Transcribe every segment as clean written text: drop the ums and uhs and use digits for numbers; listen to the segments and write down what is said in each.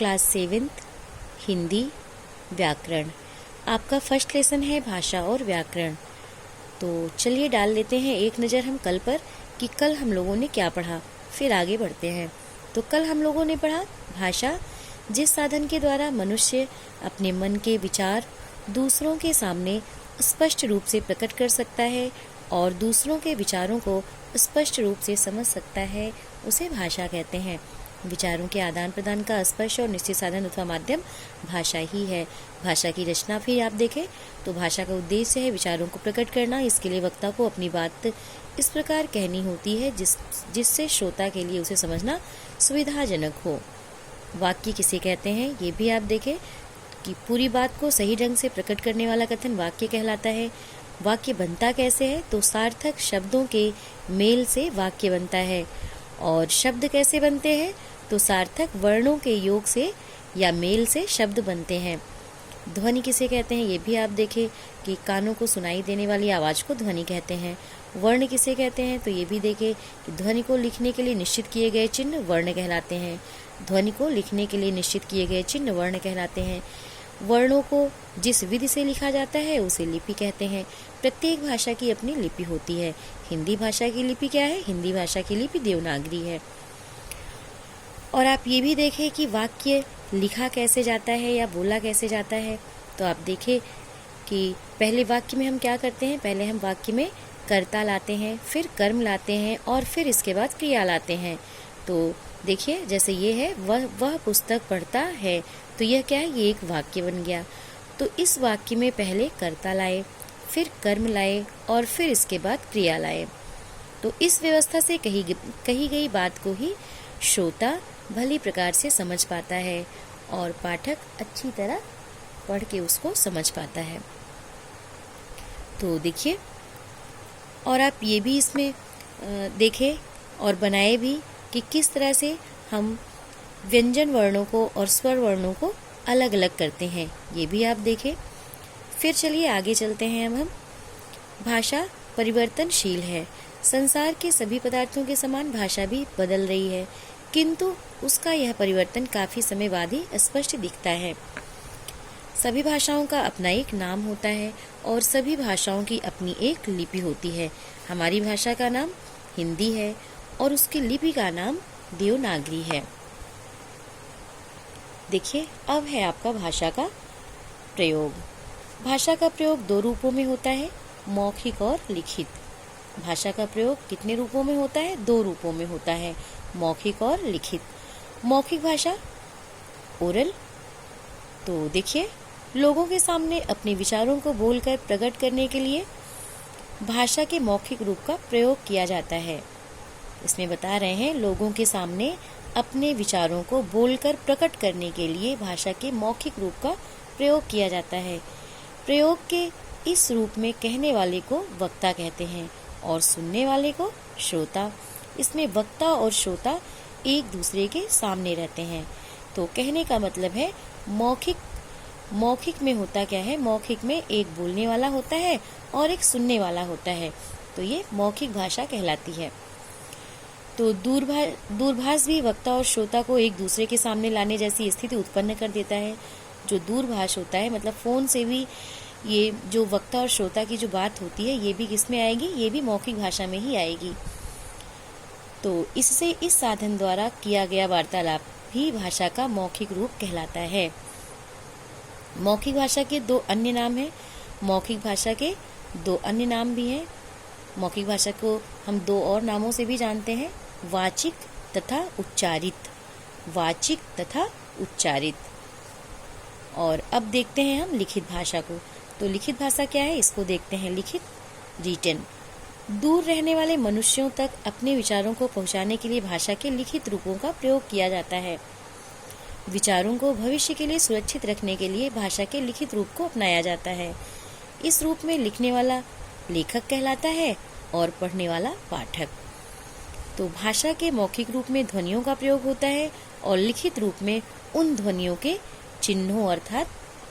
Class 7th Hindi व्याकरण। आपका first lesson है भाषा और व्याकरण। तो चलिए डाल लेते हैं एक नज़र हम कल पर कि कल हम लोगों ने क्या पढ़ा, फिर आगे बढ़ते हैं। तो कल हम लोगों ने पढ़ा भाषा, जिस साधन के द्वारा मनुष्य अपने मन के विचार दूसरों के सामने स्पष्ट रूप से प्रकट कर सकता है और दूसरों के विचारों को स्पष्ट रूप से समझ सकता है, उसे भाषा कहते हैं। विचारों के आदान प्रदान का स्पष्ट और निश्चित साधन अथवा माध्यम भाषा ही है। भाषा की रचना फिर आप देखें तो भाषा का उद्देश्य है विचारों को प्रकट करना। इसके लिए वक्ता को अपनी बात इस प्रकार कहनी होती है जिससे श्रोता के लिए उसे समझना सुविधाजनक हो। वाक्य किसे कहते हैं ये भी आप देखें कि पूरी बात को सही ढंग से प्रकट करने वाला कथन वाक्य कहलाता है। वाक्य बनता कैसे है तो सार्थक शब्दों के मेल से वाक्य बनता है। और शब्द कैसे बनते हैं तो सार्थक वर्णों के योग से या मेल से शब्द बनते हैं। ध्वनि किसे कहते हैं ये भी आप देखें कि कानों को सुनाई देने वाली आवाज़ को ध्वनि कहते हैं। वर्ण किसे कहते हैं तो ये भी देखें कि ध्वनि को लिखने के लिए निश्चित किए गए चिन्ह वर्ण कहलाते हैं। ध्वनि को लिखने के लिए निश्चित किए गए चिन्ह वर्ण कहलाते हैं। वर्णों को जिस विधि से लिखा जाता है उसे लिपि कहते हैं। प्रत्येक भाषा की अपनी लिपि होती है। हिंदी भाषा की लिपि क्या है? हिंदी भाषा की लिपि देवनागरी है। और आप ये भी देखें कि वाक्य लिखा कैसे जाता है या बोला कैसे जाता है। तो आप देखें कि पहले वाक्य में हम क्या करते हैं, पहले हम वाक्य में कर्ता लाते हैं, फिर कर्म लाते हैं और फिर इसके बाद क्रिया लाते हैं। तो देखिए जैसे ये है वह पुस्तक पढ़ता है, तो यह क्या है, ये एक वाक्य बन गया। तो इस वाक्य में पहले कर्ता लाए, फिर कर्म लाए और फिर इसके बाद क्रिया लाए। तो इस व्यवस्था से कही गई बात को ही श्रोता भली प्रकार से समझ पाता है और पाठक अच्छी तरह पढ़ के उसको समझ पाता है। तो देखिए, और आप ये भी इसमें देखें और बनाए भी कि किस तरह से हम व्यंजन वर्णों को और स्वर वर्णों को अलग अलग करते हैं, ये भी आप देखें। फिर चलिए आगे चलते हैं। हम भाषा परिवर्तनशील है। संसार के सभी पदार्थों के समान भाषा भी बदल रही है, किंतु उसका यह परिवर्तन काफी समय बाद ही स्पष्ट दिखता है। सभी भाषाओं का अपना एक नाम होता है और सभी भाषाओं की अपनी एक लिपि होती है। हमारी भाषा का नाम हिंदी है और उसकी लिपि का नाम देवनागरी है। देखिए अब है आपका भाषा का प्रयोग। भाषा का प्रयोग दो रूपों में होता है, मौखिक और लिखित। भाषा का प्रयोग कितने रूपों में होता है? दो रूपों में होता है, मौखिक और लिखित। मौखिक भाषा ओरल। तो देखिए लोगों के सामने अपने विचारों को बोलकर प्रकट करने के लिए भाषा के मौखिक रूप का प्रयोग किया जाता है। इसमें बता रहे हैं लोगों के सामने अपने विचारों को बोलकर प्रकट करने के लिए भाषा के मौखिक रूप का प्रयोग किया जाता है। प्रयोग के इस रूप में कहने वाले को वक्ता कहते हैं और सुनने वाले को श्रोता। इसमें वक्ता और श्रोता एक दूसरे के सामने रहते हैं। तो कहने का मतलब है मौखिक में होता क्या है, मौखिक में एक बोलने वाला होता है और एक सुनने वाला होता है। तो ये मौखिक भाषा कहलाती है। तो दूरभाष भी वक्ता और श्रोता को एक दूसरे के सामने लाने जैसी स्थिति उत्पन्न कर देता है। जो दूरभाष होता है मतलब फोन से भी ये जो वक्ता और श्रोता की जो बात होती है ये भी किसमें आएगी, ये भी मौखिक भाषा में ही आएगी। तो इससे इस साधन द्वारा किया गया वार्तालाप भी भाषा का मौखिक रूप कहलाता है। मौखिक भाषा के दो अन्य नाम हैं। मौखिक भाषा के दो अन्य नाम भी हैं। मौखिक भाषा को हम दो और नामों से भी जानते हैं, वाचिक तथा उच्चारित। वाचिक तथा उच्चारित। और अब देखते हैं हम लिखित भाषा को। तो लिखित भाषा क्या है इसको देखते हैं। लिखित रिटन। दूर रहने वाले मनुष्यों तक अपने विचारों को पहुंचाने के लिए भाषा के लिखित रूपों का प्रयोग किया जाता है। विचारों को भविष्य के लिए सुरक्षित रखने के लिए भाषा के लिखित रूप को अपनाया जाता है। इस रूप में लिखने वाला लेखक कहलाता है और पढ़ने वाला पाठक। तो भाषा के मौखिक रूप में ध्वनियों का प्रयोग होता है और लिखित रूप में उन ध्वनियों के चिन्हों अर्थात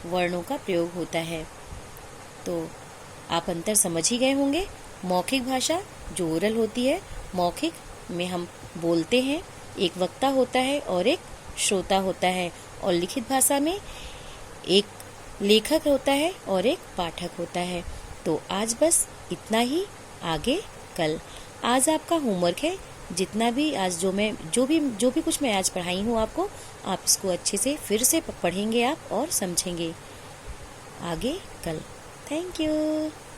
वर्णों का प्रयोग होता है। तो आप अंतर समझ ही गए होंगे। मौखिक भाषा जो ओरल होती है, मौखिक में हम बोलते हैं, एक वक्ता होता है और एक श्रोता होता है और लिखित भाषा में एक लेखक होता है और एक पाठक होता है। तो आज बस इतना ही, आगे कल। आज आपका होमवर्क है, जितना भी आज जो भी कुछ मैं आज पढ़ाई हूँ आपको, आप इसको अच्छे से फिर से पढ़ेंगे आप और समझेंगे। आगे कल। Thank you.